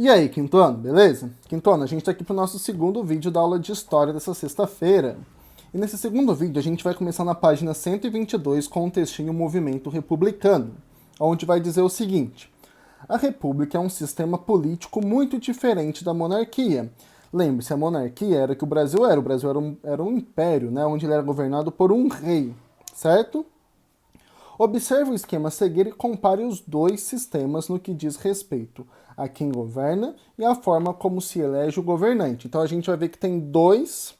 E aí, quinto ano, beleza? Quinto ano, a gente tá aqui pro nosso segundo vídeo da aula de História dessa sexta-feira. E nesse segundo vídeo a gente vai começar na página 122 com o textinho Movimento Republicano, onde vai dizer o seguinte: a república é um sistema político muito diferente da monarquia. Lembre-se, a monarquia era que o Brasil era um império, né, onde ele era governado por um rei, certo? Observe o esquema a seguir e compare os dois sistemas no que diz respeito a quem governa e a forma como se elege o governante. Então a gente vai ver que tem dois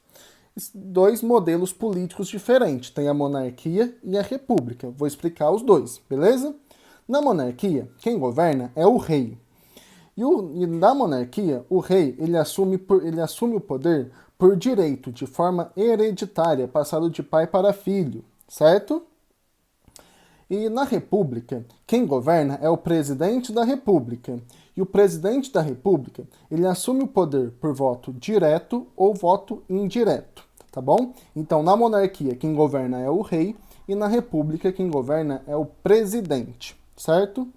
modelos políticos diferentes. Tem a monarquia e a república. Vou explicar os dois, beleza? Na monarquia, quem governa é o rei. E na monarquia, o rei ele assume o poder por direito, de forma hereditária, passado de pai para filho, certo? E na República, quem governa é o presidente da República. E o presidente da República, ele assume o poder por voto direto ou voto indireto, tá bom? Então, na monarquia, quem governa é o rei e na República, quem governa é o presidente, certo?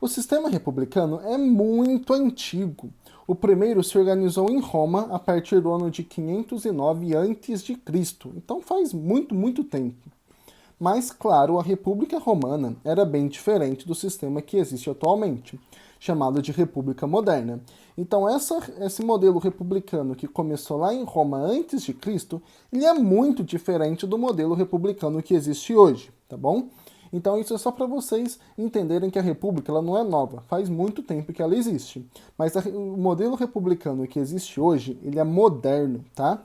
O sistema republicano é muito antigo. O primeiro se organizou em Roma a partir do ano de 509 a.C. Então faz muito tempo. Mas, claro, a República Romana era bem diferente do sistema que existe atualmente, chamado de República Moderna. Então, esse modelo republicano que começou lá em Roma antes de Cristo, ele é muito diferente do modelo republicano que existe hoje, tá bom? Então, isso é só para vocês entenderem que a República ela não é nova, faz muito tempo que ela existe. Mas o modelo republicano que existe hoje, ele é moderno, tá?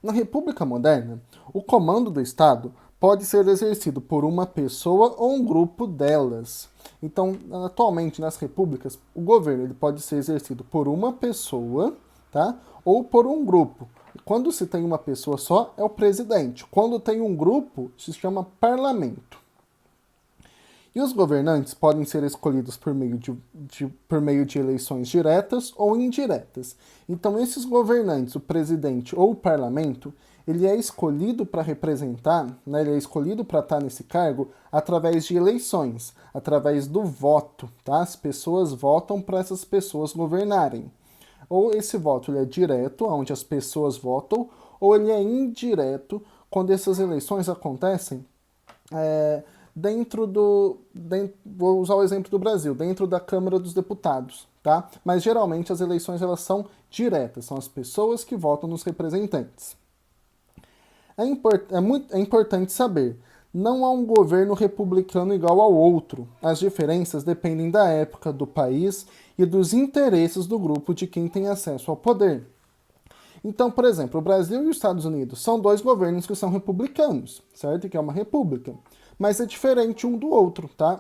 Na República Moderna, o comando do Estado pode ser exercido por uma pessoa ou um grupo delas. Então, atualmente nas repúblicas, o governo ele pode ser exercido por uma pessoa, tá? Ou por um grupo. Quando se tem uma pessoa só, é o presidente. Quando tem um grupo, se chama parlamento. E os governantes podem ser escolhidos por meio de eleições diretas ou indiretas. Então, esses governantes, o presidente ou o parlamento, ele é escolhido para representar, né, ele é escolhido para estar nesse cargo através de eleições, através do voto. Tá? As pessoas votam para essas pessoas governarem. Ou esse voto ele é direto, onde as pessoas votam, ou ele é indireto, quando essas eleições acontecem vou usar o exemplo do Brasil, dentro da Câmara dos Deputados, tá? Mas geralmente as eleições elas são diretas, são as pessoas que votam nos representantes. É importante saber, não há um governo republicano igual ao outro. As diferenças dependem da época, do país e dos interesses do grupo de quem tem acesso ao poder. Então, por exemplo, o Brasil e os Estados Unidos são dois governos que são republicanos, certo? Que é uma república. Mas é diferente um do outro, tá?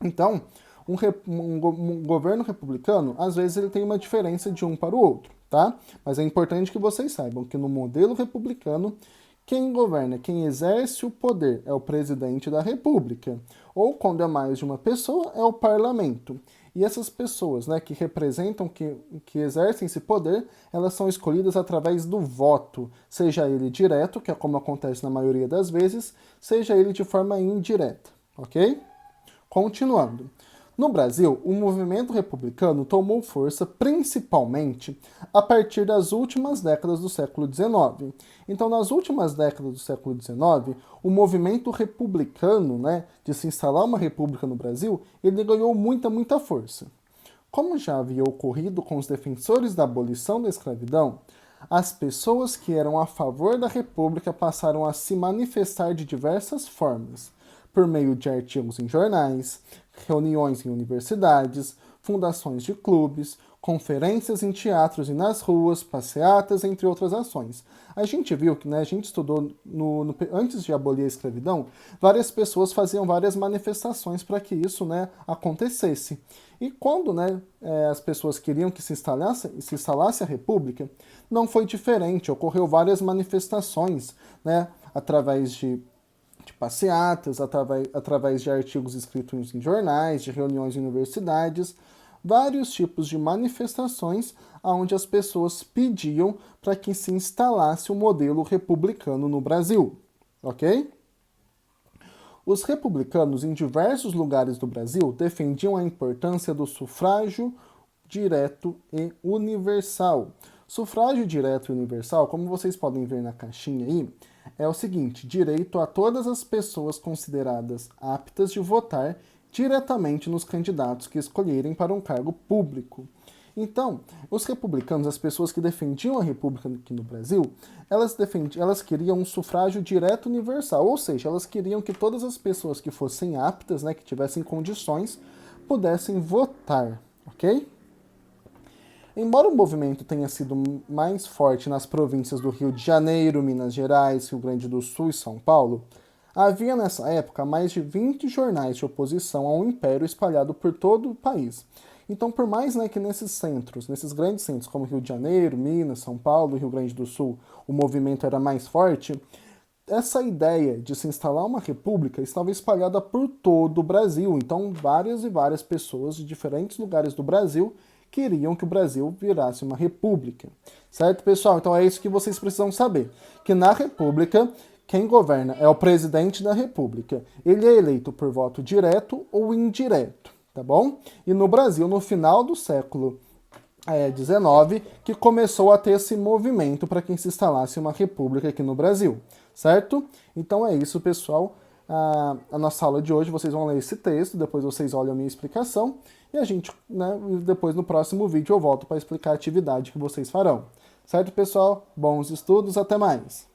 Então, um governo republicano, às vezes ele tem uma diferença de um para o outro, tá? Mas é importante que vocês saibam que no modelo republicano, quem governa, quem exerce o poder é o presidente da república. Ou, quando é mais de uma pessoa, é o parlamento. E essas pessoas, né, que representam, que exercem esse poder, elas são escolhidas através do voto, seja ele direto, que é como acontece na maioria das vezes, seja ele de forma indireta, ok? Continuando. No Brasil, o movimento republicano tomou força principalmente a partir das últimas décadas do século XIX. Então, nas últimas décadas do século XIX, o movimento republicano, né, de se instalar uma república no Brasil, ele ganhou muita força. Como já havia ocorrido com os defensores da abolição da escravidão, as pessoas que eram a favor da república passaram a se manifestar de diversas formas, por meio de artigos em jornais, reuniões em universidades, fundações de clubes, conferências em teatros e nas ruas, passeatas, entre outras ações. A gente viu que, né, a gente estudou antes de abolir a escravidão, várias pessoas faziam várias manifestações para que isso, né, acontecesse. E quando, né, as pessoas queriam que se instalasse a república, não foi diferente, ocorreu várias manifestações, né, através de passeatas, através de artigos escritos em jornais, de reuniões em universidades, vários tipos de manifestações onde as pessoas pediam para que se instalasse o modelo republicano no Brasil, ok? Os republicanos em diversos lugares do Brasil defendiam a importância do sufrágio direto e universal. Sufrágio direto e universal, como vocês podem ver na caixinha aí, é o seguinte: direito a todas as pessoas consideradas aptas de votar diretamente nos candidatos que escolherem para um cargo público. Então, os republicanos, as pessoas que defendiam a República aqui no Brasil, elas queriam um sufrágio direto universal, ou seja, elas queriam que todas as pessoas que fossem aptas, né, que tivessem condições, pudessem votar, ok? Embora o movimento tenha sido mais forte nas províncias do Rio de Janeiro, Minas Gerais, Rio Grande do Sul e São Paulo, havia nessa época mais de 20 jornais de oposição ao Império espalhado por todo o país. Então, por mais, né, que nesses centros, nesses grandes centros como Rio de Janeiro, Minas, São Paulo e Rio Grande do Sul, o movimento era mais forte, essa ideia de se instalar uma república estava espalhada por todo o Brasil. Então, várias e várias pessoas de diferentes lugares do Brasil queriam que o Brasil virasse uma república. Certo, pessoal? Então é isso que vocês precisam saber. Que na república, quem governa é o presidente da república. Ele é eleito por voto direto ou indireto, tá bom? E no Brasil, no final do século XIX, que começou a ter esse movimento para que se instalasse uma república aqui no Brasil, certo? Então é isso, pessoal. A nossa aula de hoje, vocês vão ler esse texto, depois vocês olham a minha explicação, e a gente, né, depois no próximo vídeo eu volto para explicar a atividade que vocês farão. Certo, pessoal? Bons estudos, até mais!